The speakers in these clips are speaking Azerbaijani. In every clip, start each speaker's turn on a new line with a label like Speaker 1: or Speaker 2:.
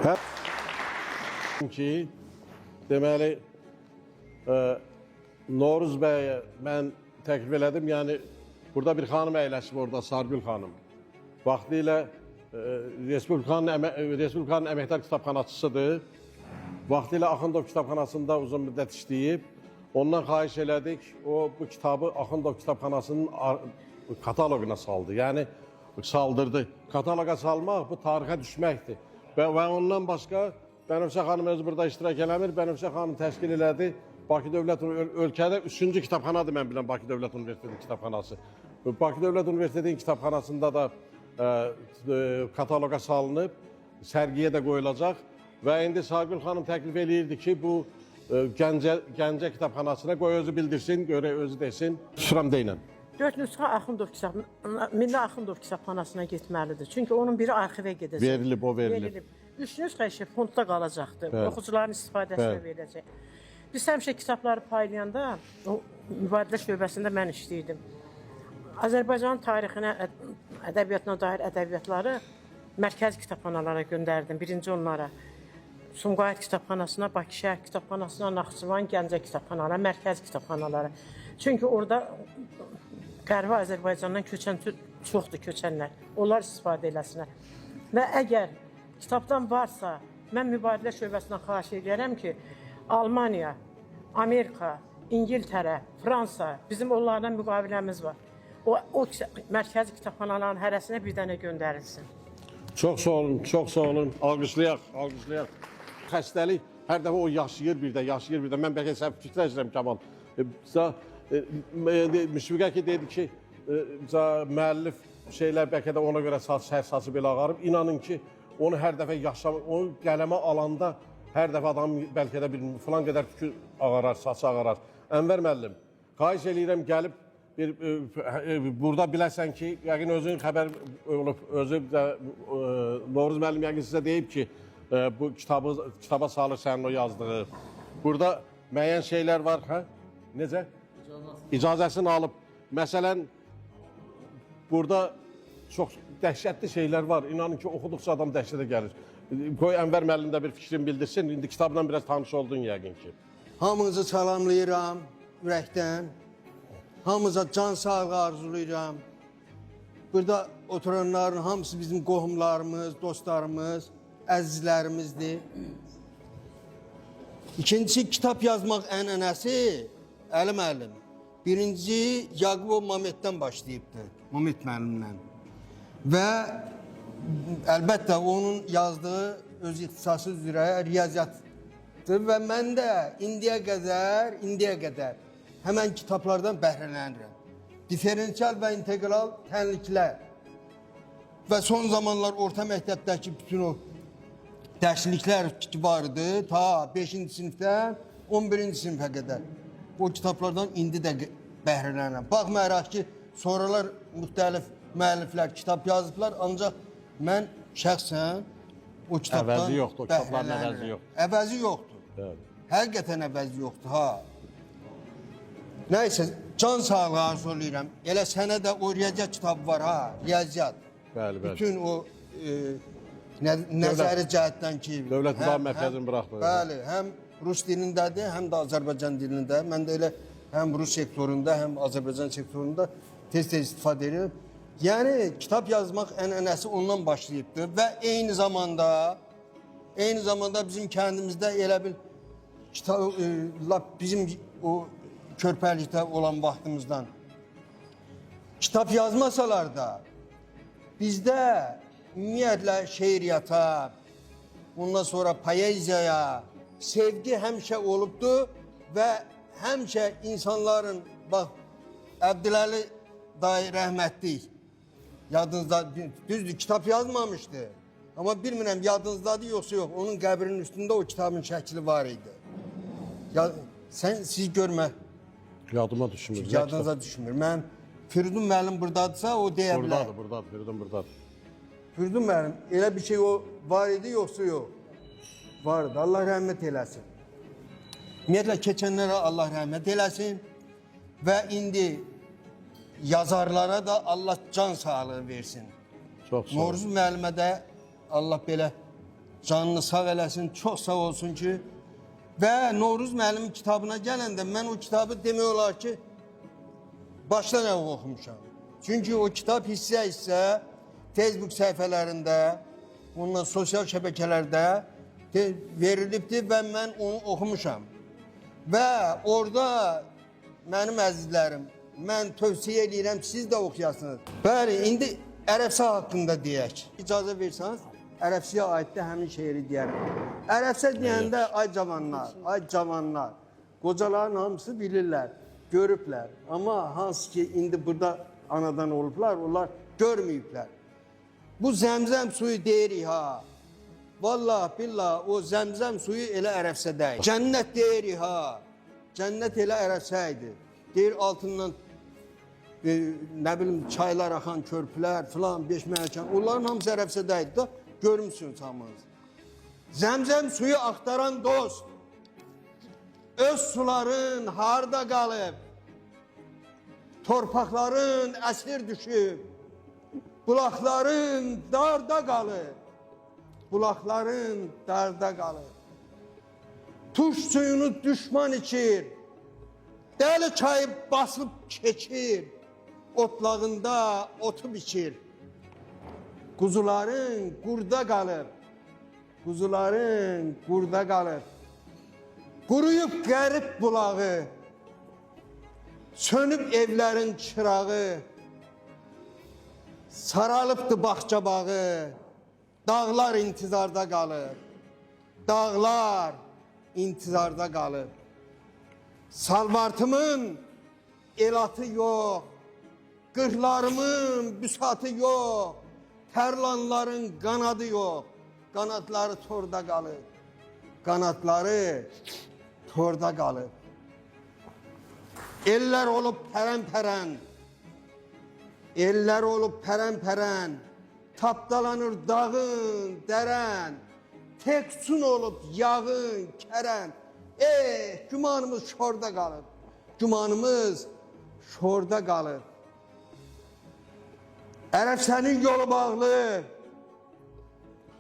Speaker 1: Hə ki, deməli, Noruz bəyə mən təklif elədim, yəni burada bir xanım əyləşib orada, Sargül xanım. Vaxtilə Respublikanın əməkdar kitabxanaçısıdır. Vaxtilə Axundov kitabxanasında uzun müddət işləyib. Ondan xahiş elədik, o bu kitabı Axundov kitabxanasının kataloquna saldı. Yəni, saldırdı. Kataloqa salmaq bu tarixə düşməkdir. Və ondan başqa Bənövşə xanım özü burada iştirak eləmir. Bənövşə xanım təşkil elədi. Bakı Dövlət ölkədə 3-cü kitabxanadır mən bilən Bakı Dövlət Universitetinin kitabxanası. Bakı Dövlət Universitetinin kitabxanasında da kataloqa salınıb, sərgiyə də qoyulacaq. Və indi Sargül xanım təklif eləyirdi ki, bu Gəncə kitabxanasına qoy özü bildirsin, görə özü desin. Şuram deyilən.
Speaker 2: 4 nüsxə Milli Axundov kitabxanasına getməlidir. Çünki onun biri arxivə gedəcək.
Speaker 1: Verilib, o verilib.
Speaker 2: 3 nüsxə işi fondda qalacaqdır. Oxucuların istifadəsinə veriləcək. Biz həmişə kitabları paylayanda, o mübadilə şöbəsində mən işləyirdim. Azərbaycanın tarixinə, ədəbiyyatına dair ədəbiyyatları mərkəzi kitabxanalara göndərdim, birinci onlara. Sumqayıt kitabxanasına, Bakı şəhər kitabxanasına, Naxçıvan, Gəncə kitabxanalara, mərkəzi kitabxanalara. Çünki orada Qərbi Azərbaycandan köçən çoxdur köçənlər. Onlar istifadə eləsinlər. Və əgər kitabdan varsa, mən mübadilə şöbəsindən xahiş edirəm ki, Almaniya, Amerika, İngiltərə, Fransa, bizim onlardan müqaviləmiz var. O mərkəzi kitabxanaların hərəsinə bir dənə göndərilsin.
Speaker 1: Çox sağ olun, çox sağ olun. Alqışlayaq, alqışlayaq. Xəstəlik hər dəfə o yaşayır bir də, yaşayır bir də. Mən bəlkə səhv fikirləşirəm Kamal. Müşfiqə ki, dedi ki, müəllif şeylər bəlkə də ona görə hər saçı belə ağarıb. İnanın ki, onu hər dəfə yaşamaq, onu qələmə alanda hər dəfə adam bəlkə də bir filan qədər tükü ağarar, saçı ağarar. Ənvər müəllim, xahiş eləyirəm gəlib, burada biləsən ki, yəqin özün xəbər olub, özü də Noruz müəllim yəqin sizə deyib ki, bu kitaba salır sənin o yazdığı. Burada müəyyən şeylər var, hə? Necə? İcazəsini alıb. Məsələn, burada çox dəhşətli şeylər var. İnanın ki, oxuduqca adam dəhşətə gəlir. Qoy Ənvər müəllim də bir fikrini bildirsin. İndi kitabla biraz tanış oldun yəqin ki.
Speaker 3: Hamınızı salamlayıram ürəkdən. Hamınıza can sağlığı arzulayıram. Burada oturanların hamısı bizim qohumlarımız, dostlarımız, əzizlərimizdir. İkincisi, kitab yazmaq ənənəsi Əli müəllim. Birinci, Yaqubov Mametdən başlayıbdır, Mamet müəllimdən. Və əlbəttə onun yazdığı öz ixtisası üzrə riyaziyyatdır və mən də indiyə qədər həmən kitablardan bəhrələnirəm. Diferensial və integral tənliklər və son zamanlar orta məktəbdəki bütün o dərsliklər vardı, ta 5-ci sinifdən 11-ci sinifə qədər. O kitablardan indi də bəhrələnirəm. Baxmayaraq ki, sonralar müxtəlif müəlliflər kitab yazıblar, ancaq mən şəxsən o kitabdan
Speaker 1: əvəzi yoxdur, o kitabların əvəzi yoxdur.
Speaker 3: Əvəzi yoxdur. Həqiqətən əvəzi yoxdur, ha. Nəysə, can sağlığı arzulayıram. Elə sənə də o riyaziyyat kitabı var, ha, riyaziyyat.
Speaker 1: Bəli, bəli.
Speaker 3: Bütün o nəzəri cəhətdən ki...
Speaker 1: Dövlət Müdafiə Mərkəzinin buraxdığı.
Speaker 3: Bəli, həm Rus dilindədir, həm də Azərbaycan dilində. Mən də elə həm Rus sektorunda, həm Azərbaycan sektorunda tez-tez istifadə edirəm. Yəni, kitab yazmaq ənənəsi ondan başlayıbdır və eyni zamanda bizim kəndimizdə elə bil bizim o körpəlikdə olan vaxtımızdan kitab yazmasalar da bizdə ümumiyyətlə şeiriyyata, ondan sonra poeziyaya sevgi həmişə olubdur və həmişə insanların, bax, Əbdüləli dayı rəhmətlik, yadınızda, düzdür, kitap yazmamışdı. Amma bilmirəm, yadınızdadır yoxsa yox, onun qəbrinin üstündə o kitabın şəkli var idi. Siz görmə.
Speaker 1: Yadıma düşmür.
Speaker 3: Yadınıza düşmür. Mən, Firidun müəllim buradadırsa, o deyə bilər.
Speaker 1: Buradadır, Firidun buradadır.
Speaker 3: Firidun müəllim, elə bir şey o var idi yoxsa yox? Vardı, Allah rəhmət eləsin. Ümumiyyətlə, keçənlərə Allah rəhmət eləsin və indi yazarlara da Allah can sağlığı versin.
Speaker 1: Çox sağ olun.
Speaker 3: Noruz müəllimə də Allah belə Canını sağ eləsin, çox sağ olsun ki. Və Novruz müəllimin kitabına gələndə mən o kitabı demək olar ki, başdan ayağa oxumuşam. Çünki o kitab hissə Facebook səhifələrində, ondan sosial şəbəkələrdə verilibdir və mən onu oxumuşam. Və orada mənim əzizlərim, mən tövsiyə edirəm, siz də oxuyasınız. Bəli, indi Ərəbsə haqqında deyək. İcazə versəniz, Ərəbsiyə aiddə həmin şeiri deyərəm. Ərəbsə deyəndə ay cavanlar, qocaların hamısı bilirlər, görüblər. Amma hansı ki, indi burada anadan olublar, onlar görməyiblər. Bu zəmzəm suyu deyirik ha. Vallahi billah o zəmzəm suyu elə Ərəbsədəyik. Cənnət deyirik ha. Cənnət elə Ərəbsə idi. Deyir altından nə bilim çaylar axan körpülər filan, beş məhəlkən. Onların hamısı Ərəbsədəydi da görmüsünüz hamınız. Zəmzəm suyu axtaran dost, öz suların harda qalıb, torpaqların əsir düşüb, bulaqların darda qalıb, bulaqların darda qalıb. Tuş suyunu düşman içir, dəli çayı basıb keçir, otlağında otu biçir. Quzuların qurda qalıb, quzuların qurda qalıb. Quruyub qərib bulağı, sönüb evlərin çırağı, saralıbdı bağça bağı, dağlar intizarda qalıb, dağlar intizarda qalıb. Salvartımın elatı yox, qırlarımın büsatı yox, tərlanların qanadı yox, qanadları torda qalıb, qanadları torda qalıb. Eller olub pərən-pərən, eller olub pərən-pərən, tapdalanır dağın, dərən, teksun olub yağın, kərən. Gümanımız şorda qalıb, gümanımız şorda qalıb. Ərəbsənin yolu bağlı,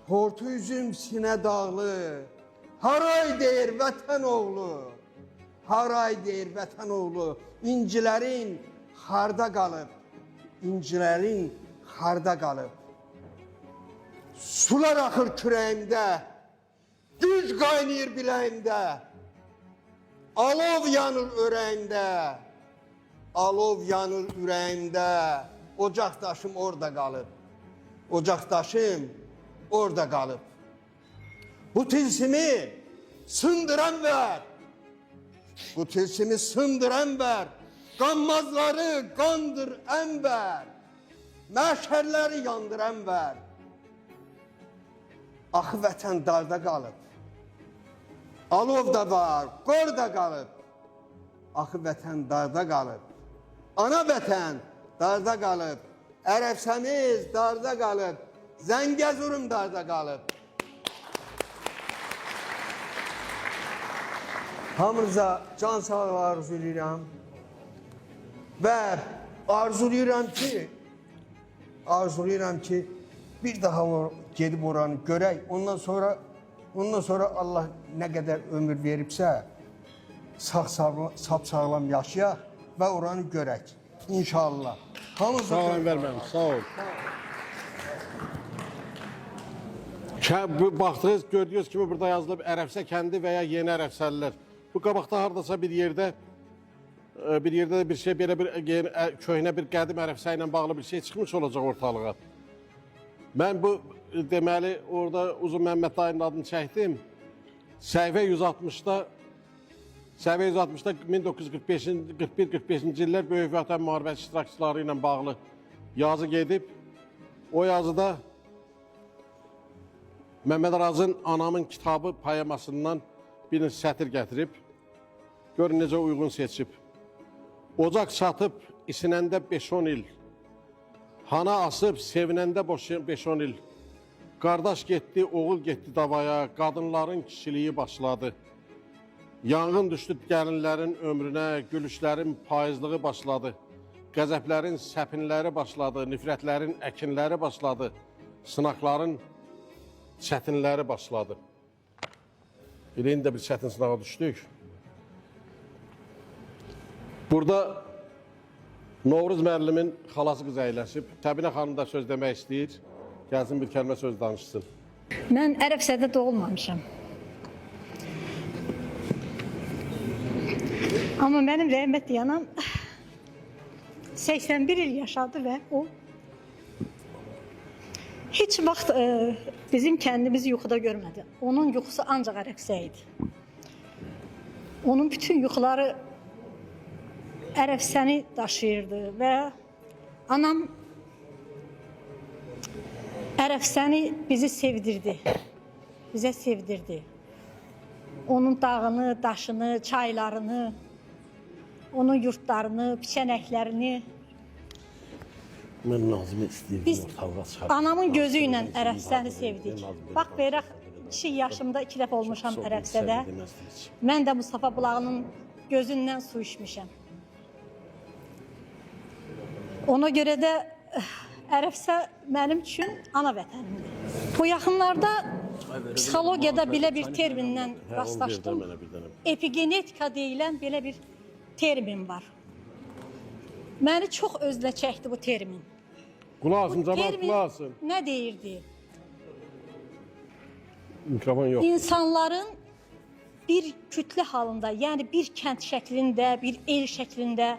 Speaker 3: hortu üzüm sinə dağlı, haray deyir vətən oğlu, haray deyir vətən oğlu, incilərin harda qalıb, incilərin harda qalıb. Sular axır kürəyimdə, güc qaynayır biləyimdə, alov yanır ürəyimdə, alov yanır ürəyimdə, ocaqdaşım orada qalıb, ocaqdaşım orada qalıb. Bu tilsimi sındıran ver, bu tilsimi sındıran ver, qanmazları qandır ənvər, məşərləri yandır ənvər. Axı vətən darda qalıb, alov da var, qor da qalıb, axı vətən darda qalıb, ana vətən darda qalıb, Ərəbsəmiz darda qalıb, Zəngəzurum darda qalıb. Hamınıza can sağlığı arzulayıram və arzulayıram ki, bir daha gedib oranı görək. Ondan sonra Allah nə qədər ömür veribsə, sağlam yaşayaq və oranı görək. İnşallah.
Speaker 1: Sağ ol Ənvər müəllim, sağ ol. Bu baxdınız, gördüyünüz kimi burada yazılıb Ərəbsə kəndi və ya yeni Ərəbsəlilər. Bu qabaqda hardasa bir yerdə də bir şey, belə bir köhnə bir qədim Ərəbsə ilə bağlı bir şey çıxmış olacaq ortalığa. Mən bu, deməli, orada Uzun Məmməd dayının adını çəkdim. Səhifə 160-da 1941-45-ci illər Böyük Vətən müharibəsi iştirakçıları ilə bağlı yazı gedib. O yazıda Məmməd Arazın Anamın kitabı poemasından bir sətir gətirib. Görün necə uyğun seçib. Ocaq çatıb isinəndə 5-10 il. Hana asıb sevinəndə 5-10 il. Qardaş getdi, oğul getdi davaya, qadınların kişiliyi başladı. Yanğın düşdü gəlinlərin ömrünə, gülüşlərin paizlığı başladı. Qəzəblərin səpinləri başladı, nifrətlərin əkinləri başladı. Sınaqların çətinləri başladı. Elə indi də bir çətin sınağa düşdük. Burada Novruz müəllimin xalası qız əyləşib. Təbinə xanım da söz demək istəyir. Gəlsin bir kəlmə söz danışsın.
Speaker 4: Mən Ərəbsədə doğulmamışam. Amma mənim rəhmətli anam 81 il yaşadı və o heç vaxt bizim kəndimizi yuxuda görmədi. Onun yuxusu ancaq Ərəbsə idi. Onun bütün yuxuları Ərəbsəni daşıyırdı və anam Ərəbsəni bizi sevdirdi. Bizə sevdirdi. Onun dağını, daşını, çaylarını, onun yurtlarını, biçənəklərini.
Speaker 1: Mən Nazimi istəyirdim.
Speaker 4: Biz anamın gözü ilə Ərəbsəni sevdik. Bax, verək 2 yaşımda 2 dəfə olmuşam Ərəbsədə. Mən də Mustafa bulağının gözündən su içmişəm. Ona görə də Ərəbsə mənim üçün ana vətənimdir. Bu yaxınlarda psixologiyada belə bir terminlə rastlaşdım. Epigenetika deyilən belə bir termin var. Məni çox özlə çəkdi bu termin.
Speaker 1: Qulaqsın, cavab qulaqsın.
Speaker 4: Nə deyirdi?
Speaker 1: Mikrofon yox.
Speaker 4: İnsanların bir kütlə halında, yəni bir kənd şəklində, bir el şəklində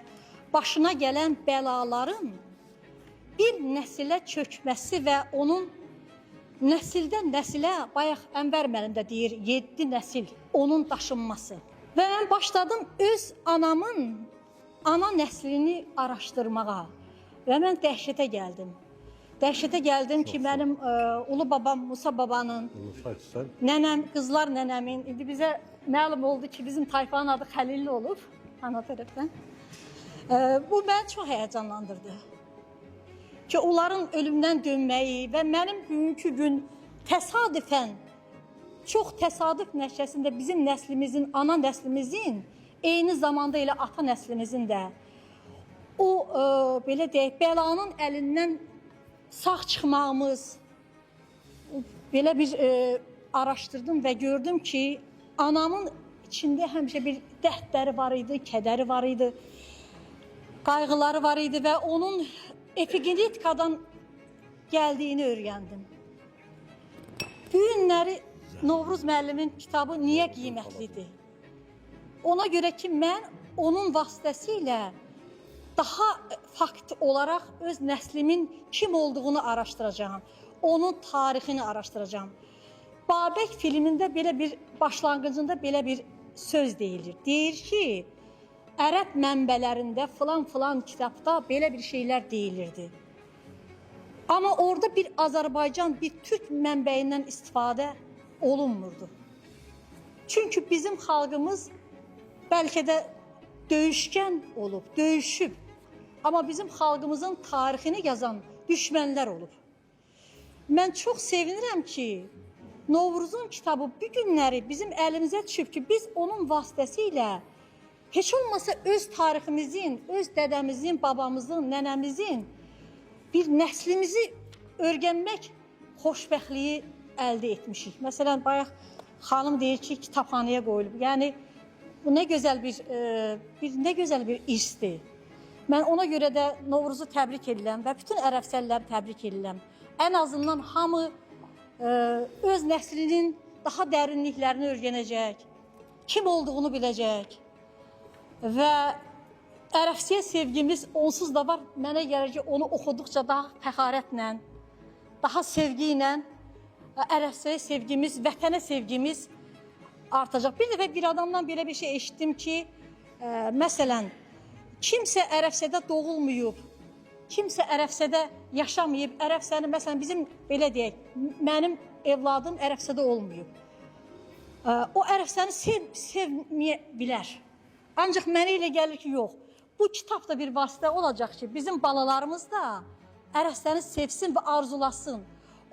Speaker 4: başına gələn bəlaların bir nəsilə çökməsi və onun nəsildən nəsilə, bayaq Ənvər müəllim də deyir, 7 nəsil onun daşınması. Və mən başladım öz anamın ana nəslini araşdırmağa və mən dəhşətə gəldim. Dəhşətə gəldim ki, mənim ulu babam Musa babanın, nənəm, qızlar nənəmin, indi bizə məlum oldu ki, bizim tayfanın adı Xəlilli olub, ana tərəfdən. Bu məni çox həyəcanlandırdı. Ki, onların ölümdən dönməyi və mənim bugünkü gün təsadüfən, çox təsadüf nəticəsində bizim nəslimizin, ana nəslimizin, eyni zamanda elə ata nəslimizin də o, belə deyək, bəlanın əlindən sağ çıxmağımız, belə bir araşdırdım və gördüm ki, anamın içində həmişə bir dərdləri var idi, kədəri var idi, qayğıları var idi və onun epigenetikadan gəldiyini öyrəndim. Bu günləri Novruz müəllimin kitabı niyə qiymətlidir? Ona görə ki, mən onun vasitəsilə daha fakt olaraq öz nəslimin kim olduğunu araşdıracağım. Onun tarixini araşdıracağım. Babək filmində belə bir, başlanğıcında belə bir söz deyilir. Deyir ki, Ərəb mənbələrində filan kitabda belə bir şeylər deyilirdi. Amma orada bir Azərbaycan, bir Türk mənbəyindən istifadə olunmurdu. Çünki bizim xalqımız bəlkə də döyüşkən olub, döyüşüb. Amma bizim xalqımızın tarixini yazan düşmənlər olub. Mən çox sevinirəm ki, Novruzun kitabı bu günləri bizim əlimizə düşüb ki, biz onun vasitəsilə heç olmasa öz tariximizin, öz dədəmizin, babamızın, nənəmizin bir nəslimizi öyrənmək xoşbəxtliyi əldə etmişik. Məsələn, bayaq xanım deyir ki, kitabxanaya qoyulub. Yəni, bu nə gözəl bir irsdir. Mən ona görə də Novruzu təbrik edirəm və bütün ərəbsəlləri təbrik edirəm. Ən azından hamı öz nəslinin daha dərinliklərini öyrənəcək, kim olduğunu biləcək. Və Ərəbsiyə sevgimiz onsuz da var. Mənə gəlir ki, onu oxuduqca daha fəxarətlə, daha sevgi ilə Ərəbsiyə sevgimiz, vətənə sevgimiz artacaq. Bir dəfə bir adamdan belə bir şey eşitdim ki, məsələn, kimsə Ərəbsədə doğulmayıb, kimsə Ərəbsədə yaşamayıb, Ərəbsəni, məsələn, bizim belə deyək, mənim evladım Ərəbsədə olmayıb. O Ərəbsəni sevməyə bilər. Ancaq mənə elə gəlir ki, yox, bu kitab da bir vasitə olacaq ki, bizim balalarımız da Ərəbsəni sevsin və arzulasın.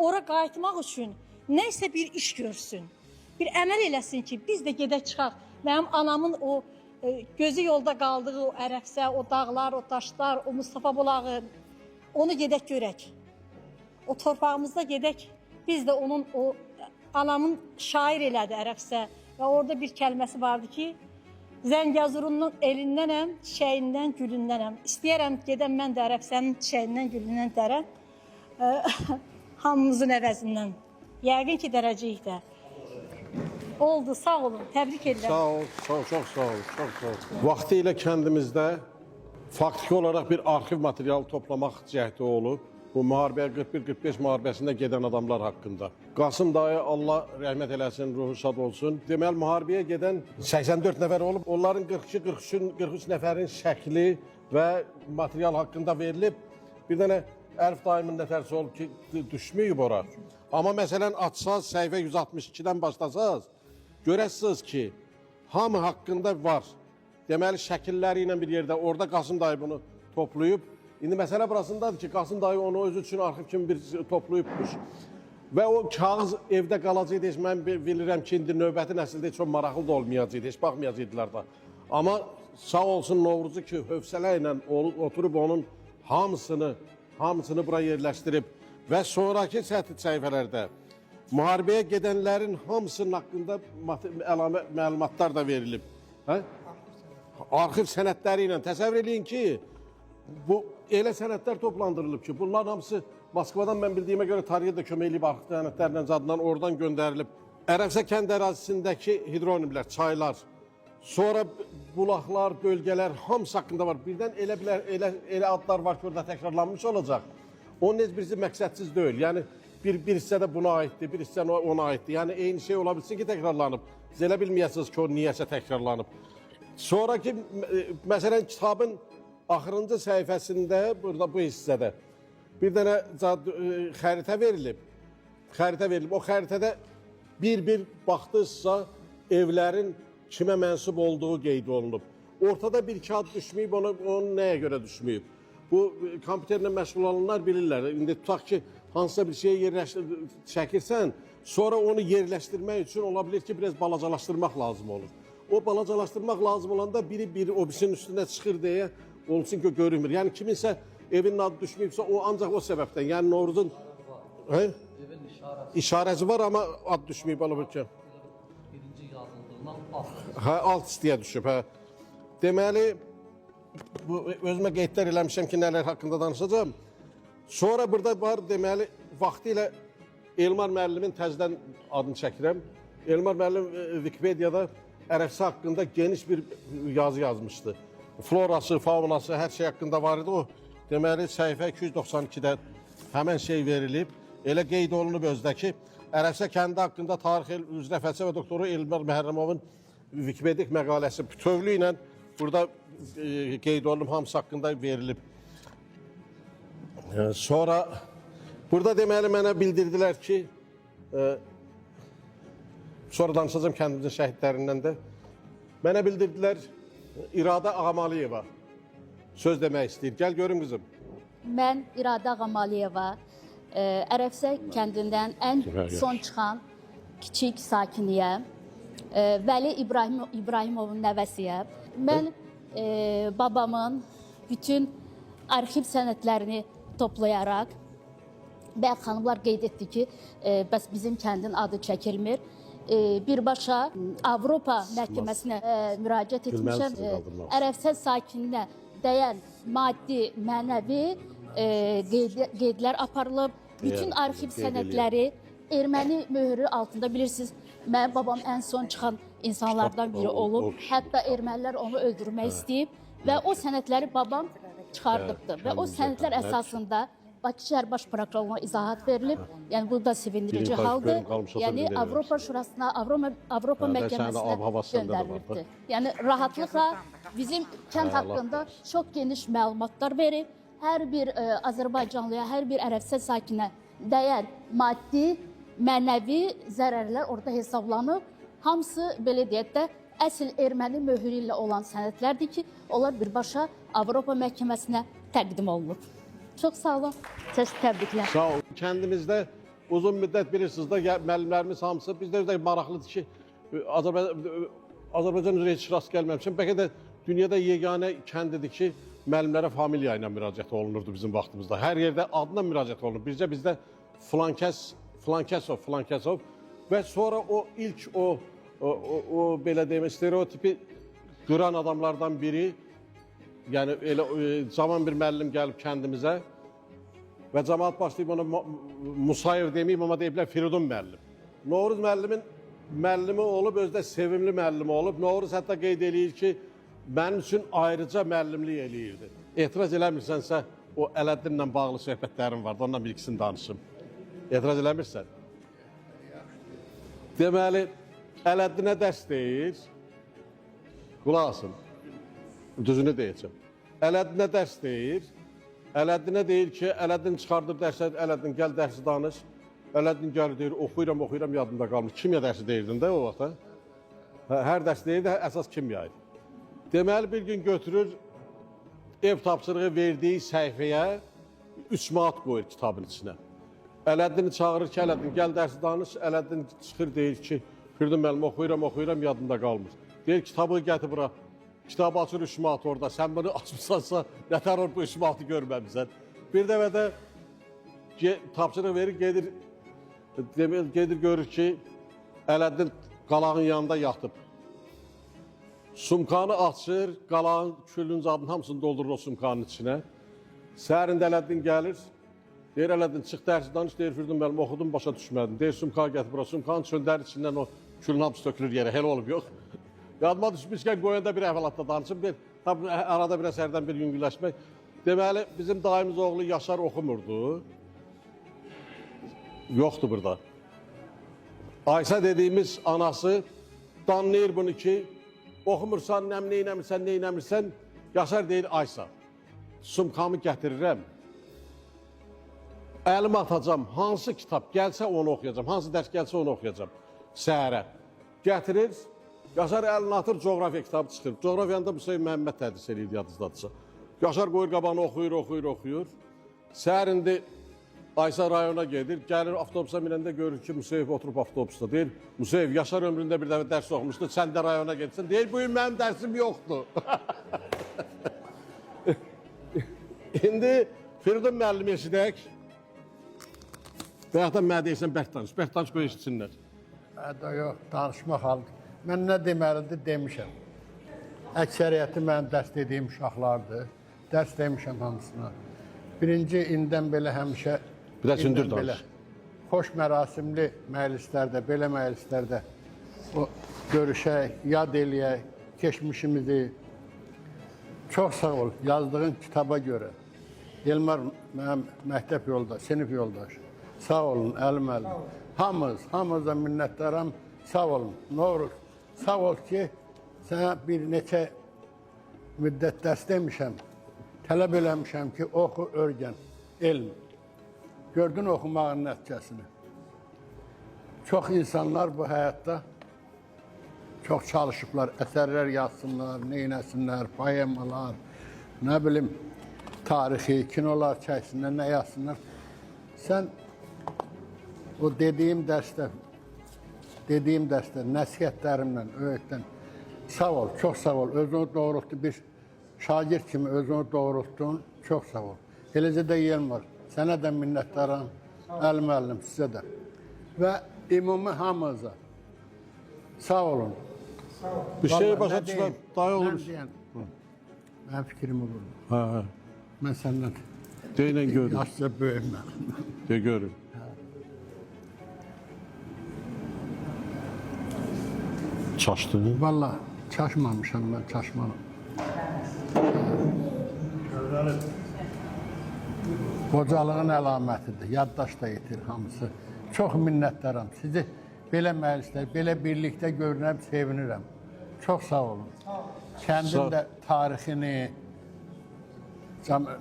Speaker 4: Ora qayıtmaq üçün nəysə bir iş görsün, bir əməl eləsin ki, biz də gedək çıxaq. Mənim anamın o gözü yolda qaldığı o Ərəbsə, o dağlar, o daşlar, o Mustafa bulağı, onu gedək görək. O torpağımızda gedək, biz də onun o anamın şair elədi Ərəfsə və orada bir kəlməsi vardı ki, Zəngəzurunun elindənəm, çiçəyindən, gülündənəm. İstəyərəm gedəm mən də Ərəfsənin çiçəyindən, gülündən dərəm. Hamımızın əvəzindən. Yəqin ki, dərəcəyik də. Oldu, sağ olun, təbrik edirəm.
Speaker 1: Sağ ol, çox sağ ol, çox sağ ol. Vaxtı ilə kəndimizdə faktiki olaraq bir arxiv materialı toplamaq cəhdi olub. Bu müharibəyə 41-45 müharibəsində gedən adamlar haqqında. Qasım dayı Allah rəhmət eləsin, ruhu şad olsun. Deməli, müharibəyə gedən 84 nəfər olub. Onların 42-43 nəfərin şəkli və material haqqında verilib. Bir dənə Ərif dayımın nətərsi olub ki, düşməyib ora. Amma məsələn, açsaz, səhifə 162-dən başlasaz, görəsiniz ki, hamı haqqında var. Deməli, şəkilləri ilə bir yerdə, orada Qasım dayı bunu toplayıb. İndi məsələ burasındadır ki, Qasım dayı onu öz üçün arxiv kimi bir toplayıbmış. Və o kağız evdə qalacaqdı. Mən bilirəm ki, indi növbəti nəsildə çox maraqlı da olmayacaqdı, heç baxmayacaqdılar da. Amma sağ olsun Novruzu ki, hövsələ ilə oturub onun hamısını bura yerləşdirib və sonraki səhifələrdə müharibəyə gedənlərin hamısının haqqında məlumatlar da verilib. Arxiv sənədləri ilə təsəvvür edin ki, bu elə sənədlər toplandırılıb ki, bunların hamısı Moskvadan mən bildiyimə görə tariyə də kömək edib arxiv sənədlərlə zadından oradan göndərilib. Ərəfsə kənd ərazisindəki hidronimlər, çaylar, sonra bulaqlar, bölgələr hamısı haqqında var. Birdən elə adlar var ki, orada təkrarlanmış olacaq. Onun heç birisi məqsədsiz deyil. Yəni, bir hissə də buna aiddir, bir hissə ona aiddir. Yəni, eyni şey ola bilsin ki, təkrarlanıb. Siz elə bilməyəsiniz ki, o niyəsə təkrarlanıb. Sonraki, məsələn, kitabın axırıncı səhifəsində, burada bu hissədə bir dənə xəritə verilib. O xəritədə bir baxdınızsa evlərin kimə mənsub olduğu qeyd olunub. Ortada bir kağıt düşməyib, onun nəyə görə düşməyib? Bu, kompüterlə məşğul olanlar bilirlər. İndi tutaq ki, hansısa bir şeyi çəkirsən, sonra onu yerləşdirmək üçün ola bilir ki, biraz balacalaşdırmaq lazım olur. O balacalaşdırmaq lazım olanda biri o birisinin üstünə çıxır deyə olsun ki, görünmür. Yəni, kiminsə evinin adı düşməyibsə, o ancaq o səbəbdən. Yəni, Novruzun işarəsi var, amma ad düşməyib.
Speaker 5: Birinci yazıldığından alt.
Speaker 1: Alt istiyə düşüb. Deməli, özümə qeydlər eləmişəm ki, nələr haqqında danışacağım. Sonra burada var, deməli, vaxtı ilə Elmar müəllimin təzdən adını çəkirəm. Elmar müəllim Wikipediyada Ərəfsə haqqında geniş bir yazı yazmışdı. Florası, faunası, hər şey haqqında var idi o. Deməli, səhifə 292-də həmən şey verilib. Elə qeyd olunub özdə ki, Ərəfsə kəndi haqqında tarix üzrə fəlsəfə doktoru Elmar Məhərrəmovun Wikipedik məqaləsi bütövlü ilə burada qeyd olunub, hamısı haqqında verilib. Sonra, burada deməli mənə bildirdilər ki, sonra danışacağım kəndimizin şəhidlərindən də, mənə bildirdilər İradə Ağamaliyeva söz demək istəyir. Gəl görüm qızım.
Speaker 6: Mən İradə Ağamaliyeva, Ərəfsə kəndindən ən son çıxan kiçik sakiniyəm. Vəli İbrahimovun nəvəsiyəm. Mən babamın bütün arxiv sənədlərini toplayaraq, bəzi xanımlar qeyd etdi ki, bəs bizim kəndin adı çəkilmir. Birbaşa Avropa məhkəməsinə müraciət etmişəm. Ərəfsə sakininə dəyən maddi, mənəvi qeydlər aparılıb. Bütün arxiv sənədləri erməni möhürü altında bilirsiniz. Mənim babam ən son çıxan insanlardan biri olub. Hətta ermənilər onu öldürmək istəyib və o sənədləri babam çıxardıbdır. Və o sənədlər əsasında Bakı şəhər baş prokurorluğuna izahat verilib. Yəni bu da sevindirici haldır. Yəni Avropa Şurasına, Avropa məhkəməsinə göndərilibdir. Yəni rahatlıqla bizim kənd haqqında çox geniş məlumatlar verib. Hər bir Azərbaycanlıya, hər bir Ərəfsə sakinə dəyən maddi, mənəvi zərərlər orada hesablanıb. Hamısı belə deyək də əsl erməni möhürü ilə olan sənədlərdir ki, onlar birbaşa Avropa məhkəməsinə təqdim olunub. Çox sağ olun. Təbriklər.
Speaker 1: Sağ olun. Kəndimizdə uzun müddət bilirsiniz də müəllimlərimiz hamısı bizdə özdə maraqlıdır ki, Azərbaycan üzrə heç rast gəlməmişəm. Bəlkə də dünyada yeganə kəndidir ki, müəllimlərə familiya ilə müraciət olunurdu bizim vaxtımızda. Hər yerdə adına müraciət olunur. Bircə bizdə Flankəsov, və sonra o ilk o belə deyim stereotipi qıran adamlardan biri, yəni elə cavan bir müəllim gəlib kəndimizə və cəmaət başlayıb ona Musayev deməyib, amma deyiblər Firidun müəllim. Novruz müəllimin müəllimi olub, özü də sevimli müəllimi olub. Novruz hətta qeyd eləyir ki, mənim üçün ayrıca müəllimlik eləyirdi. Etiraz eləmirsənsə, o Ələddinlə bağlı söhbətlərim vardı, ondan bir ikisini danışım. Etiraz eləmirsən? Deməli, Ələddinə dərs deyir, qulaq asın, düzünü deyəcəm. Ələddinə dərs deyir, Ələddinə deyir ki, Ələddin çıxardır dərsləri, Ələddin gəl dərsi danış. Ələddin gəlir deyir, oxuyuram, yadımda qalmır. Kimya dərsi deyirdin də o vaxtda. Hər dərs deyirdi, əsas kimya idi. Deməli, bir gün götürür, ev tapşırığı verdiyi səhifəyə 3 manat qoyur kitabın içinə. Ələddini çağırır ki, Ələddin gəl dərsi danış. Ələddin çıxır deyir ki, Firidun müəllim oxuyuram, yadımda qalmır. Deyir, kitabı gətir bura. Kitabı açır 3 manat orada. Sən bunu açmışsansa, nətər bu 3 manatı görməmişsən. Bir dəfə də tapşırıq verir, gedir görür ki, Ələddin qalağın yanında yatıb. Sumkanı açır, qalağın külünün zadının hamısını doldurur o sumkanın içinə. Səhərində Ələddin gəlir, deyir Ələddin çıx dərsi danış, deyir Firidun müəllim oxudum, başa düşmədim. Deyir sumkanı gətir bura, sumkanın çöndərir içindən o külün hamısı tökülür yerə, elə olub yox. Yadıma düşmüşkən qoyanda bir əhvalatda danışım, arada biraz hərdən bir yüngülləşmək. Deməli, bizim daimiz oğlu Yaşar oxumurdu. Yoxdur burada. Aysa dediğimiz anası danlayır bunu ki, oxumursan, neynəmirsən, Yaşar deyir Aysa. Sumkamı gətirirəm, əlimi atacam, hansı kitab gəlsə onu oxuyacam, hansı dərs gəlsə onu oxuyacam səhərə. Gətirir, Yaşar əlini atır, coğrafiya kitabı çıxır. Coğrafiyanda Müseyib Məhəmməd tədris edirdi, yadınızdadırsa. Yaşar qoyur qabağını oxuyur. Səhər indi Aysa rayona gedir, gəlir avtobusa minəndə görür ki, Müseyib oturub avtobusda. Deyir, Müseyib, Yaşar ömründə bir dəfə dərs oxumuşdu, sən də rayona getsin. Deyir, bugün mənim dərsim yoxdur. İndi Firidun müəllimi eşidək. Və yaxud da mənə deyirsən, bərk danış, qoy eşitsinlər.
Speaker 7: Yox, danışmaq haldır. Mən nə deməlidir demişəm. Əksəriyyəti mən dərs dediyim uşaqlardır. Dərs demişəm hamısına. Birinci indən belə həmişə
Speaker 1: Biraz hündür danış.
Speaker 7: xoş mərasimli məclislərdə, belə məclislərdə görüşək, yad eləyək, keçmişimizi. Çox sağ ol, yazdığın kitaba görə. Elmar mənim məktəb yoldaş, sinif yoldaş. Sağ olun, əlim. Hamınıza minnətdaram. Sağ olun, Novruz. Sağ ol ki, sənə bir neçə müddət dərs demişəm. Tələb eləmişəm ki, oxu, örgən, elm. Gördün oxumağın nəticəsini. Çox insanlar bu həyatda çox çalışıblar, əsərlər yazsınlar, neynəsinlər, poemalar, nə bilim, tarixi, kinolar çəksinlər, nə yazsınlar. Sən o dediyim dərsdə nəsihətlərimlə, öyrətdən sağ ol, çox sağ ol. Özünü doğrultdu, bir şagird kimi özünü doğrultdun, çox sağ ol. Eləcə də Elmar, sənə də minnətdaram, əlim, sizə də. Və ümumi hamınıza sağ olun.
Speaker 1: Bir şey başa düşməm, dayı olur.
Speaker 7: Mənim fikrim olur.
Speaker 1: Hə.
Speaker 7: Mən səndən
Speaker 1: Deyin görün.
Speaker 7: yaşca böyüm mən.
Speaker 1: De görün. Çaşdın?
Speaker 7: Valla çaşmamışam mən, çaşmadım. Qocalığın əlamətidir, yaddaş da yetir hamısı. Çox minnətdaram. Sizi belə məclislər, belə birlikdə görünəm, sevinirəm. Çox sağ olun. Kəndin də tarixini,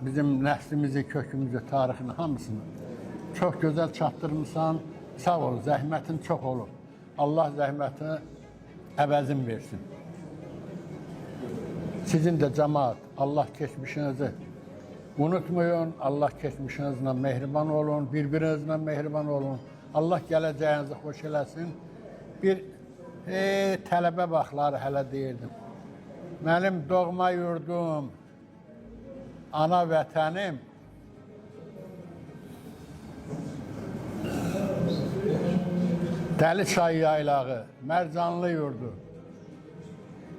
Speaker 7: bizim nəslimizi, kökümüzü, tarixini, hamısını çox gözəl çatdırmışsan. Sağ ol, zəhmətin çox olur. Allah zəhmətini əvəzin versin. Sizin də cəmaat, Allah keçmişinizi unutmayın, Allah keçmişinizlə mehriban olun, bir-birinizlə mehriban olun. Allah gələcəyinizi xoş eləsin. Bir tələbə vaxtları hələ deyirdim. Mənim doğma yurdum, ana vətənim Dəli çay yaylağı, Mərcanlı yurdu.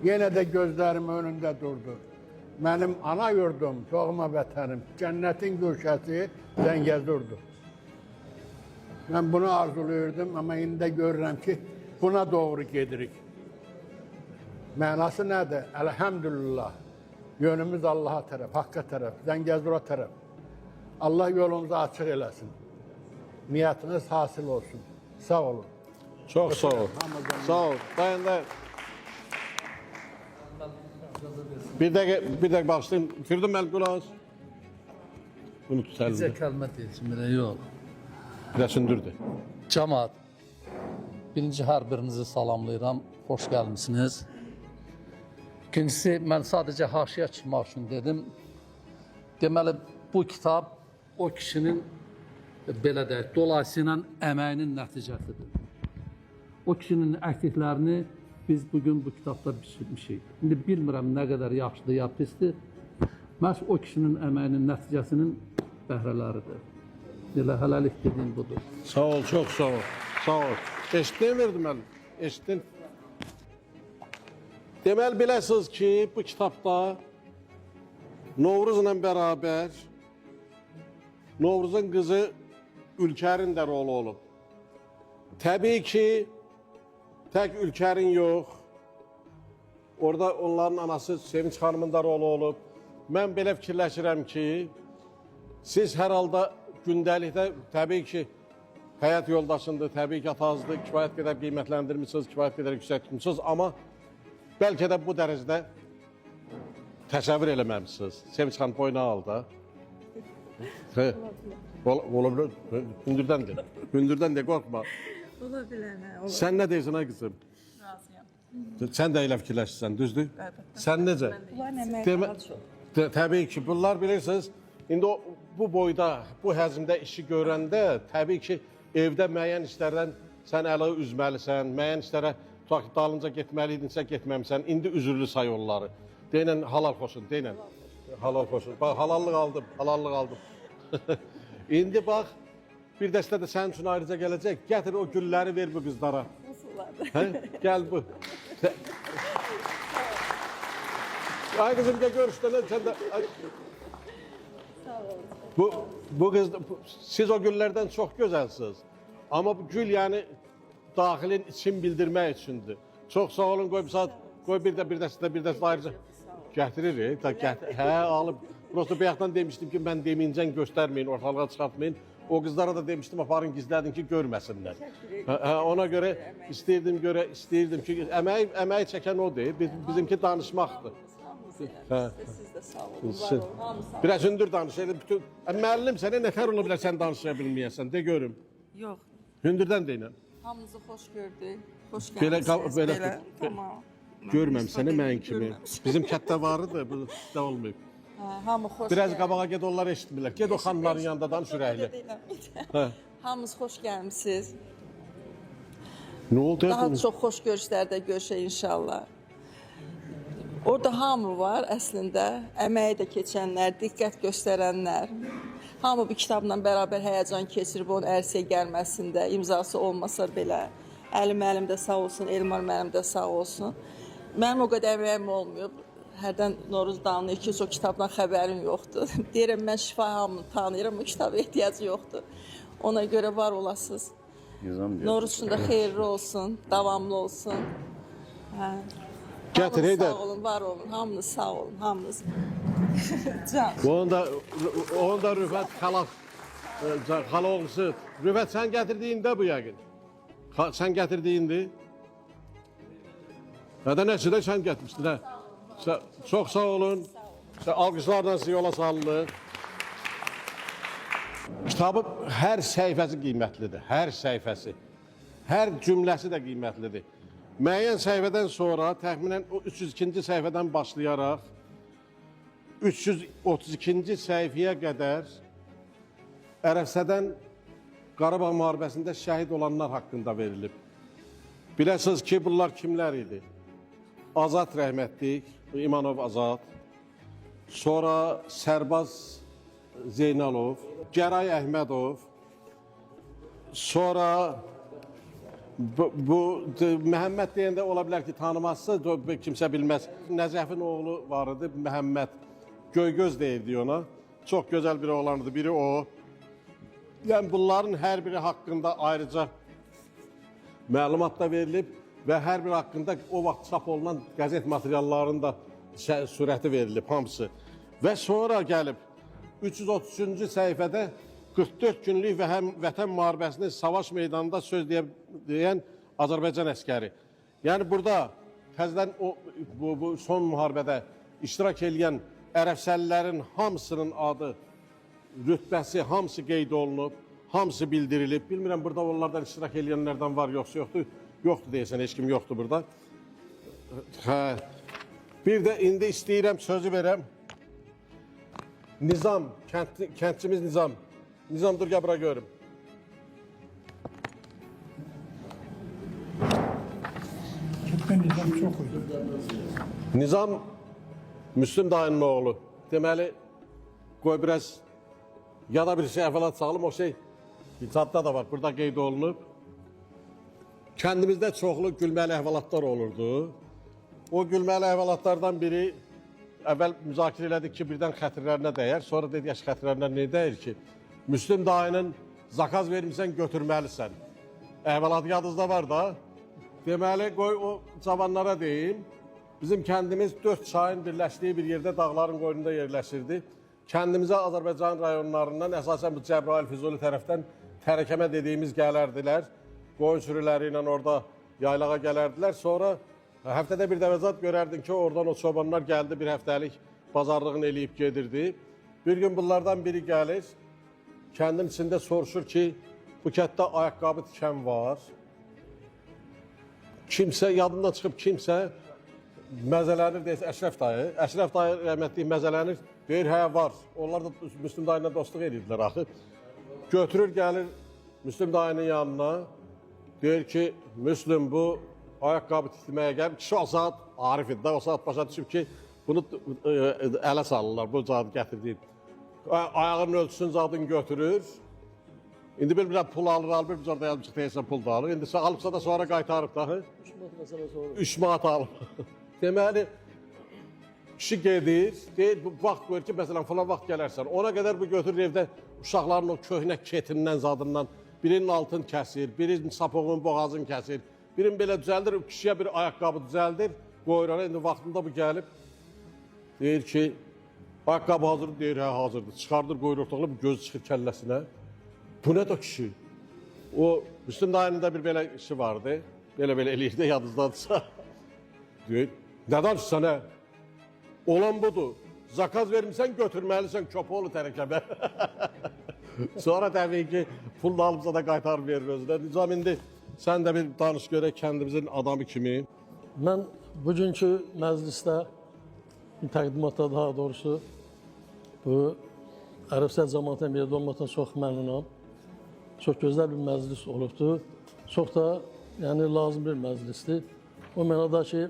Speaker 7: Yenə də gözlərim önündə durdu. Mənim ana yurdum, doğma vətənim, cənnətin gülşəsi Zəngəzurdu. Mən bunu arzulayırdım, amma indi də görürəm ki, buna doğru gedirik. Mənası nədir? Əlhəmdülillah. Yönümüz Allaha tərəf, Haqqa tərəf, Zəngəzura tərəf. Allah yolumuzu açıq eləsin. Niyyətiniz hasil olsun. Sağ olun.
Speaker 1: Çox sağ ol. Sağ ol. Dayan, dayan. Bir dəqiqə başlayayım. Firdun müəllim qulaq as. Bunu tut
Speaker 5: Bizə
Speaker 1: əlində.
Speaker 5: kəlmə deyilsin, belə yox.
Speaker 1: Biraz sündürdü.
Speaker 5: Camaat, birinci hər birinizi salamlayıram, xoş gəlmişsiniz. İkincisi, mən sadəcə haşiyə çıxmaq üçün dedim. Deməli, bu kitab o kişinin, belə deyək, dolayısıyla əməyinin nəticəsidir. O kişinin əkdiklərini biz bugün bu kitabda biçmişik. İndi bilmirəm nə qədər yaxşıdır ya pisdir. Məhz o kişinin əməyinin nəticəsinin bəhrələridir. Elə hələlik dediyim budur.
Speaker 1: Sağ ol, çox sağ ol. Sağ ol. Eşitdin verdim müəllim. Eşitdin. Deməli, biləsiniz ki, bu kitabda Novruzla bərabər Novruzun qızı Ülkərin də rolu olub. Təbii ki, tək Ülkərin yox, orada onların anası Sevinç xanımın da rolu olub. Mən belə fikirləşirəm ki, siz hər halda gündəlikdə təbii ki, həyat yoldaşındır, təbii ki, atanızdır, kifayət qədər qiymətləndirmişsiniz, kifayət qədər yüksək tutmuşsunuz, amma bəlkə də bu dərəcədə təsəvvür eləməmişsiniz. Sevinç xanım boyuna aldı. Ola bilər. Hündürdən de. Hündürdən de, qorxma.
Speaker 8: Ola bilər, hə, ola.
Speaker 1: Sən nə deyirsən, ay qızım?
Speaker 8: Razıyam.
Speaker 1: Sən də elə fikirləşirsən, düzdür?
Speaker 8: Əlbəttə.
Speaker 1: Sən necə?
Speaker 8: Bunlar əmək
Speaker 1: Demə-
Speaker 8: daha çox.
Speaker 1: Təbii ki, bunlar bilirsiniz, indi bu boyda, bu həzmdə işi görəndə, təbii ki, evdə müəyyən işlərdən sən ələ üzməlisən, müəyyən işlərə tutaq ki, dalınca getməliydinsə getməmisən, indi üzürlü say onları. Deyinən halal xoşun, deyinən. Halal xoşun. Bax, halallıq aldım, halallıq aldım. İndi bax, bir dəstə də sənin üçün ayrıca gələcək. Gətir o gülləri ver bu qızlara.
Speaker 8: Nasıl olardı?
Speaker 1: Hə? Gəl bu. Ay kızım gel görüşten sen de. Ay.
Speaker 8: Sağ olun.
Speaker 1: Bu kız, siz o güllerden çok güzelsiniz. Ama bu gül yani dahilin için bildirmek içindir. Çok sağ olun, koy bir saat, koy bir de ayrıca. Getirir, he alıp. Prosto bayaqdan demiştim ki ben demeyincən göstermeyin, ortalığa çıkartmayın. O kızlara da demiştim aparın gizledin ki görmesinler. Ona göre isteyirdim ki emeği çeken o değil, bizimki danışmaktır.
Speaker 8: Siz de sağ olun. Var olun. Hamı sağ olun.
Speaker 1: Biraz hündür danış. Bütün müəllim sənə nətər ola bilər sən danışa bilməyəsən, de görüm.
Speaker 8: Yox.
Speaker 1: Hündürdən deyinən.
Speaker 8: Hamınızı xoş gördük. Xoş
Speaker 1: Belə
Speaker 8: gəlmisiniz.
Speaker 1: belə
Speaker 8: Tamam.
Speaker 1: görməm səni mən kimi. Bizim kətdə vardı, bu sizdə olmayıb.
Speaker 8: Hə, hamı xoş
Speaker 1: Biraz
Speaker 8: gəldiniz.
Speaker 1: qabağa get, onlar eşitmirlər. Get o xanımların yanında danış ürəkli. Hə.
Speaker 8: Hamınız xoş gəlmisiniz.
Speaker 1: Nə oldu?
Speaker 8: Daha çox xoş görüşlərdə görüşək inşallah. Orada hamı var əslində, əməyi də keçənlər, diqqət göstərənlər. Hamı bu kitabla bərabər həyəcan keçirib onun ərsəyə gəlməsində, imzası olmasa belə. Əli müəllim də sağ olsun, Elmar müəllim də sağ olsun. Mənim o qədər əməyim olmuyor. Hərdən Noruz danlayır ki, o kitabdan xəbərim yoxdur. Deyirəm, mən şifa hamını tanıyıram, bu kitaba ehtiyacı yoxdur. Ona görə var olasınız. Noruz üçün də xeyirli olsun, davamlı olsun. Hə.
Speaker 1: Gətir,
Speaker 8: Hamınız
Speaker 1: Heydər.
Speaker 8: sağ olun, var olun, hamınız sağ olun, hamınız. Can.
Speaker 1: Onun da Rüfət xala oğlusu. Rüfət sən gətirdiyində bu yəqin. Sən gətirdiyindi. Hədə nəsə də sən gətirmişdin, hə? Çox sağ olun. Alqışlarla sizi yola salınır. Kitabın hər səhifəsi qiymətlidir, hər səhifəsi. Hər cümləsi də qiymətlidir. Müəyyən səhifədən sonra təxminən o 302-ci səhifədən başlayaraq 332-ci səhifəyə qədər Ərəfsədən Qarabağ müharibəsində şəhid olanlar haqqında verilib. Biləsiniz ki, bunlar kimlər idi? Azad rəhmətlik, İmanov Azad, sonra Sərbaz Zeynalov, Gəray Əhmədov, sonra Məhəmməd deyəndə ola bilər ki, tanımazsa kimsə bilməz. Nəcəfin oğlu var idi, Məhəmməd. Göygöz deyirdi ona. Çox gözəl bir oğlan idi, biri o. Yəni bunların hər biri haqqında ayrıca məlumat da verilib və hər biri haqqında o vaxt çap olunan qəzet materiallarının da sürəti verilib, hamısı. Və sonra gəlib 333-cü səhifədə 44 günlük və həm vətən müharibəsində savaş meydanında söz deyən Azərbaycan əskəri. Yəni burada təzədən bu son müharibədə iştirak edən ərəbsəlilərin hamısının adı, rütbəsi hamısı qeyd olunub, hamısı bildirilib. Bilmirəm burada onlardan iştirak edənlərdən var yoxsa yoxdur. Yoxdur deyəsən, heç kim yoxdur burada. Hə. Bir də indi istəyirəm sözü verəm. Nizam, kəndçimiz Nizam. Nizam dur gəl bura görüm.
Speaker 9: Nizam çox idi.
Speaker 1: Nizam Müslüm dayının oğlu. Deməli, qoy biraz yada bir şey əvvəlat sağlım, o şey icadda da var, burada qeyd olunub. Kəndimizdə çoxlu gülməli əhvalatlar olurdu. O gülməli əhvalatlardan biri əvvəl müzakirə elədik ki, birdən xətirlərinə dəyər. Sonra dedik, yaş xətirlərinə ne dəyir ki? Müslüm dayının zakaz vermişsən, götürməlisən. Əhvalat yadınızda var da. Deməli, qoy o cavanlara deyim. Bizim kəndimiz 4 çayın birləşdiyi bir yerdə dağların qoynunda yerləşirdi. Kəndimizə Azərbaycan rayonlarından, əsasən bu Cəbrayıl Füzuli tərəfdən tərəkəmə dediyimiz gələrdilər. Qoyun sürüləri ilə orada yaylağa gələrdilər. Sonra həftədə bir dəvəzat görərdin ki, oradan o çobanlar gəldi, bir həftəlik bazarlığını eləyib gedirdi. Bir gün bunlardan biri gəlir, kəndin içində soruşur ki, bu kətdə ayaqqabı tikən var. Kimsə, yadından çıxıb kimsə məzələnir, deyirsə Əşrəf dayı. Əşrəf dayı rəhmətlik məzələnir, deyir, hə var. Onlar da Müslüm dayına dostluq edirdilər axı. Götürür, gəlir Müslüm dayının yanına, deyir ki, Müslüm bu ayaqqabı tikməyə gəlib. Kişi o saat Arif idi, o saat başa düşüb ki, bunu ələ salırlar, bu zadı gətirdiyi. Ayağının ölçüsünün zadını götürür. İndi bilmirəm, pul alır, bir bizarda yazmışıq deyirsən, pul da alır. İndi alıbsa da sonra qaytarıb da. 3 manat alıb. Deməli, kişi gedir, deyir, bu vaxt qoyur ki, məsələn, falan vaxt gələrsən. Ona qədər bu götürür evdə uşaqların o köhnə ketindən, zadından birinin altını kəsir, birinin sapoğunun boğazını kəsir, birinin belə düzəldir, kişiyə bir ayaqqabı düzəldir, qoyur ona. İndi vaxtında bu gəlib, deyir ki, ayaqqabı hazırdır, deyir, hə, hazırdır. Çıxardır, qoyur ortaqla, bu göz çıxır kəlləsinə. Bu nə də kişi? O, Müslüm dayının da bir belə işi vardı, belə eləyirdi, yadınızdadırsa. Deyir, nə danışsan, hə? Olan budur. Zakaz vermişsən, götürməlisən Köpoğlu tərəkəmə. Sonra təbii ki, pulunu alıbsa da qaytarıb verir özünə. Nizam, indi sən də bir danış görək kəndimizin adamı kimi.
Speaker 9: Mən bugünkü məclisdə, təqdimatda daha doğrusu, bu Ərəbsət cəmaatının bir yerdə olmaqdan çox məmnunam. Çox gözəl bir məclis olubdur. Çox da lazım bir məclisdir. O mənada ki,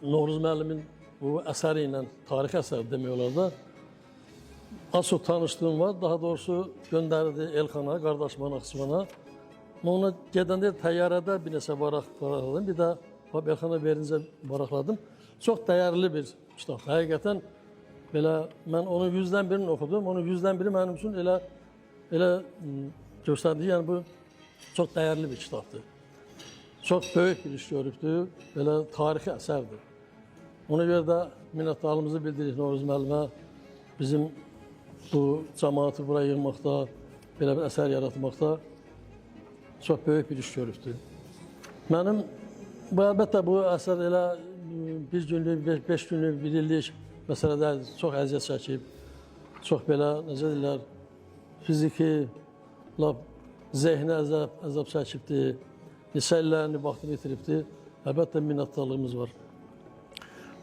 Speaker 9: Novruz müəllimin bu əsəri ilə, tarixi əsəri demək olar da, az çox tanışlığım var. Daha doğrusu göndərdi Elxana, qardaşıma, Naxçıvana. Ona gedəndə təyyarədə bir neçə varaqladım. Bir də Elxana verincə varaqladım. Çox dəyərli bir kitab. Həqiqətən belə, mən onun 100-dən birini oxudum. Onun 100-dən biri mənim üçün elə göstərdi. Yəni bu çox dəyərli bir kitabdır. Çox böyük bir iş görübdür. Belə tarixi əsərdir. Ona görə də minnətdarlığımızı bildiririk Novruz müəllimə. Bizim bu cəmaatı bura yığmaqda, belə bir əsər yaratmaqda çox böyük bir iş görübdür. Mənim, əlbəttə bu əsər elə bir günlük, 5 günlük, bir illik məsələdə çox əziyyət çəkib, çox belə, necə deyirlər, fiziki, zehni əzab çəkibdir, neçə illərini vaxtını itiribdir, əlbəttə minnətdarlığımız var.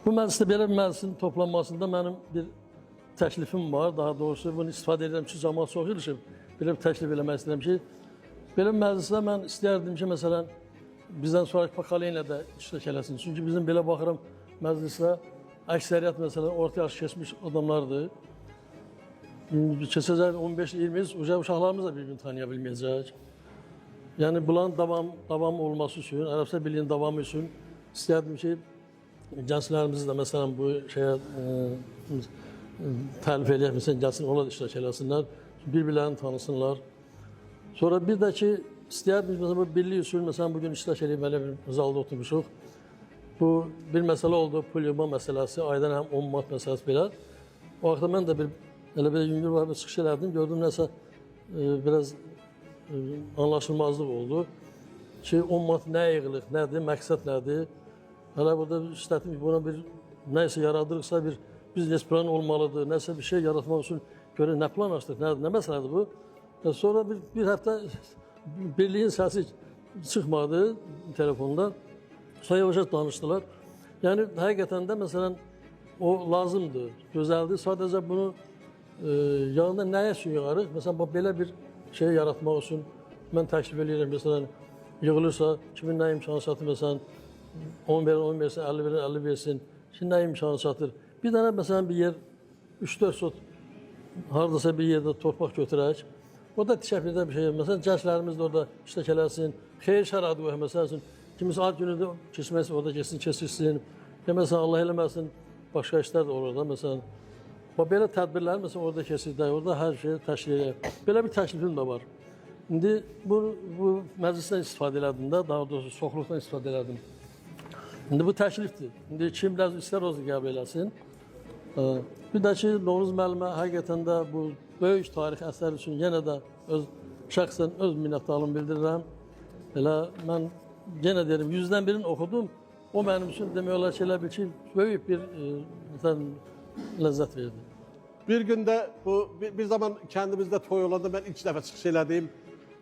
Speaker 9: Bu məclisdə belə bir məclisin toplanmasında mənim bir təklifim var, daha doğrusu bunu istifadə edirəm ki, cəmaat çox yığılışıb, belə bir təklif eləmək istəyirəm ki, belə bir məclisdə mən istəyərdim ki, məsələn, bizdən sonraki Pakaleylə də iştirak eləsin. Çünki bizim belə baxıram məclisdə əksəriyyət məsələn orta yaş keçmiş adamlardır. Keçəcək 15-20 uşaqlarımız da bir-birini tanıya bilməyəcək. Yəni bunların davam olması üçün, Ərəbistan Birliyinin davamı üçün istərdim ki, gənclərimiz də məsələn bu şeyə təlif eləyək, məsələn, gəlsin, onlar da iştirak eləsinlər, bir-birlərini tanısınlar. Sonra bir də ki, istəyərdim, məsələn, bu birlik usul, məsələn, bugün iştirak eləyib, belə bir zalda oturmuşuq. Bu bir məsələ oldu, pul yığma məsələsi, aydan həm 10 manat məsələsi belə. O vaxtda mən də elə bir yüngül var, bir çıxış elədim, gördüm nəsə biraz anlaşılmazlıq oldu ki, 10 manat nə yığılıq, nədir, məqsəd nədir? Hələ burada istədim ki, buna bir nəysə yaradırıqsa, bir biznes plan olmalıdır, nəsə bir şey yaratmaq üçün görə nə plan açdıq, nə məsələdir bu? Sonra bir həftə birliyin səsi çıxmadı telefonda, sonra yavaş danışdılar. Yəni, həqiqətən də, məsələn, o lazımdır, gözəldir. Sadəcə bunu yanında nəyə üçün yığarıq? Məsələn, belə bir şey yaratmaq üçün mən təklif edirəm, məsələn, yığılırsa, kimin nə imkanı çatır, məsələn, 10 verin, 10 versin, 50 verin, 50 versin, şimdi nə imkanı çatır? Bir dənə, məsələn, bir yer, 3-4 sot, haradasa bir yerdə torpaq götürək, orada tikəflidə bir şey, məsələn, gənclərimiz də orada iştirak eləsin, xeyir şəraiti qoyaq, məsələn, kimisi ad günü də keçməsin, orada keçirsin, məsələn, Allah eləməsin, başqa işlər də olur da, məsələn, belə tədbirlər, məsələn, orada keçirdək, orada hər şey təşkil edək. Belə bir təklifim də var. İndi bu məclisdən istifadə elədim də, daha doğrusu çoxluqdan istifadə elədim. İndi bu təklifdir. İndi kim istər olsun qəbul eləsin. Bir də ki, Novruz müəllimə həqiqətən də bu böyük tarix əsər üçün yenə də şəxsən öz minnətdarlığımı bildirirəm. Elə mən yenə deyirəm, 100-dən birini oxudum. O mənim üçün demək olar ki, elə bir ki, böyük bir ləzzət verdi.
Speaker 1: Bir gündə bir zaman kəndimizdə toy olanda mən ilk dəfə çıxış elədim.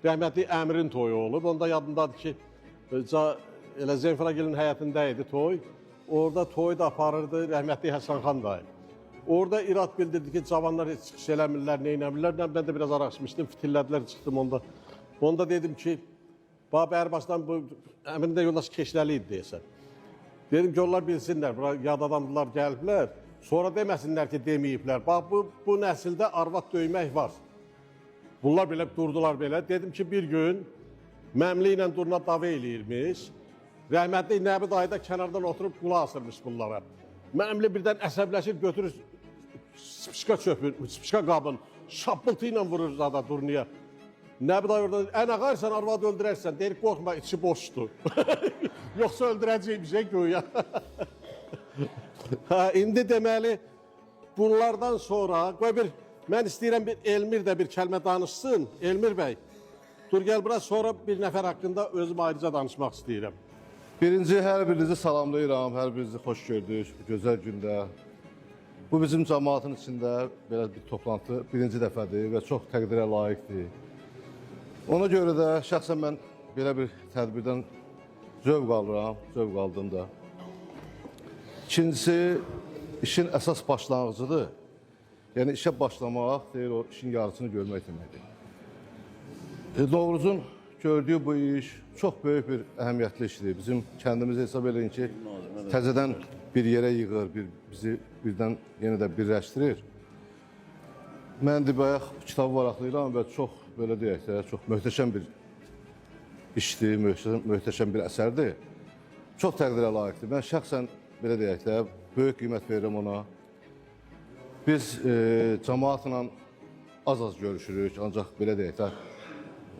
Speaker 1: Rəhmətli Əmirin toyu olub. Onda yadımdadır ki, elə Zenfiragilin həyətində idi toy. Orada toyu da aparırdı rəhmətli Həsənxan dayı. Orada irad bildirdi ki, cavanlar heç çıxış eləmirlər, neynəmirlər. Mən də biraz araşmışdım, fitillədilər, çıxdım onda. Onda dedim ki, Bərbaşdan bu Əmirin də yoldaşı Keşləli idi deyəsən. Dedim ki, onlar bilsinlər, yad adamlar gəliblər. Sonra deməsinlər ki, deməyiblər. Bax, bu nəsildə arvad döymək var. Bunlar belə durdular belə. Dedim ki, bir gün Məmli ilə Durna dava eləyirmiş. Rəhmətli Nəbi dayı da kənardan oturub qulaq asırmış bunlara. Məmli birdən əsəbləşir, götürür spişka qabın, şapıltı ilə vurur zada Durniya. Nəbi dayı orada, ən ağarsan arvadı öldürərsən. Deyir, qorxma, içi boşdur. Yoxsa öldürəcək bir şey göyə. İndi deməli, bunlardan sonra, mən istəyirəm Elmir də bir kəlmə danışsın. Elmir bəy, dur gəl bura, sonra bir nəfər haqqında özüm ayrıca danışmaq istəyirəm.
Speaker 10: Birinci, hər birinizi salamlayıram, hər birinizi xoş gördük bu gözəl gündə. Bu bizim cəmaatın içində belə bir toplantı birinci dəfədir və çox təqdirə layiqdir. Ona görə də şəxsən mən belə bir tədbirdən zövq alıram, zövq aldım da. İkincisi, işin əsas başlanğıcıdır. Yəni, işə başlamaq deyil, o işin yarısını görmək deməkdir. Novruzun gördüyü bu iş çox böyük bir əhəmiyyətli işdir. Bizim kəndimizi hesab edin ki, təzədən bir yerə yığır, bizi birdən yenə də birləşdirir. Mən bayaq kitabı varaqlayıram və çox, belə deyək də, çox möhtəşəm bir işdir, möhtəşəm bir əsərdir. Çox təqdirə layiqdir. Mən şəxsən, belə deyək də, böyük qiymət verirəm ona. Biz cəmaatla az-az görüşürük, ancaq belə deyək də,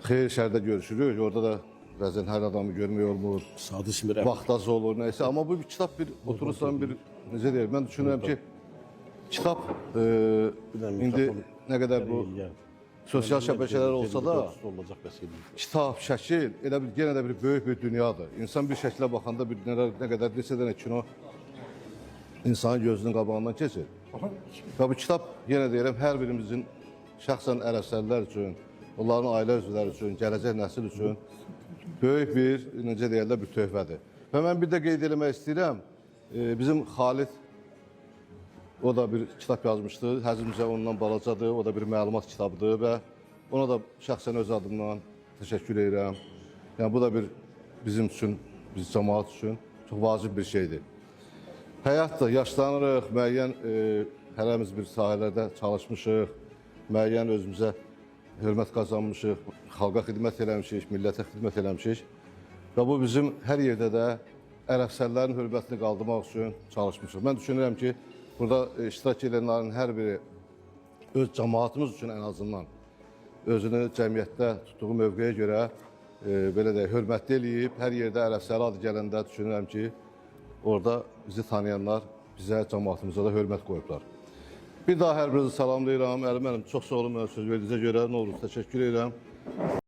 Speaker 10: xeyir şərdə görüşürük. Orada da bəzən hər adamı görmək olmur, vaxt az olur, nəysə. Amma bu bir kitab, bir oturursan, bir, necə deyək, mən düşünürəm ki, kitab indi nə qədər bu sosial şəbəkələr olsa da, kitab, şəkil, elə bir, yenə də bir böyük bir dünyadır. İnsan bir şəkilə baxanda nə qədər neçə dənə kino insanın gözünün qabağından keçir. Və bu kitab, yenə deyirəm, hər birimizin şəxsən ərəbsəllər üçün, onların ailə üzvləri üçün, gələcək nəsil üçün böyük bir, necə deyərlər, bir töhfədir. Və mən bir də qeyd eləmək istəyirəm, bizim Xalid, o da bir kitab yazmışdı, həzmcə ondan balacadır, o da bir məlumat kitabıdır və ona da şəxsən öz adımdan təşəkkür edirəm. Yəni, bu da bir bizim üçün, biz cəmaat üçün çox vacib bir şeydir. Həyatdır, yaşlanırıq, müəyyən hərəmiz bir sahələrdə çalışmışıq, müəyyən özümüzə hörmət qazanmışıq, xalqa xidmət eləmişik, millətə xidmət eləmişik. Və bu bizim hər yerdə də ərəbsəllərin hörmətini qaldırmaq üçün çalışmışıq. Mən düşünürəm ki, burada iştirak edənlərin hər biri öz cəmaatımız üçün ən azından özünü cəmiyyətdə tutduğu mövqeyə görə belə də hörmətli eləyib. Hər yerdə ərəbsəli adı gələndə düşünürəm ki, orada bizi tanıyanlar bizə, cəmaatımıza da hörmət qoyublar. Bir daha hər birinizi salamlayıram. Əli mənim çox sağ olun, mənə söz verdiyinizə görə. Nə olur, təşəkkür edirəm.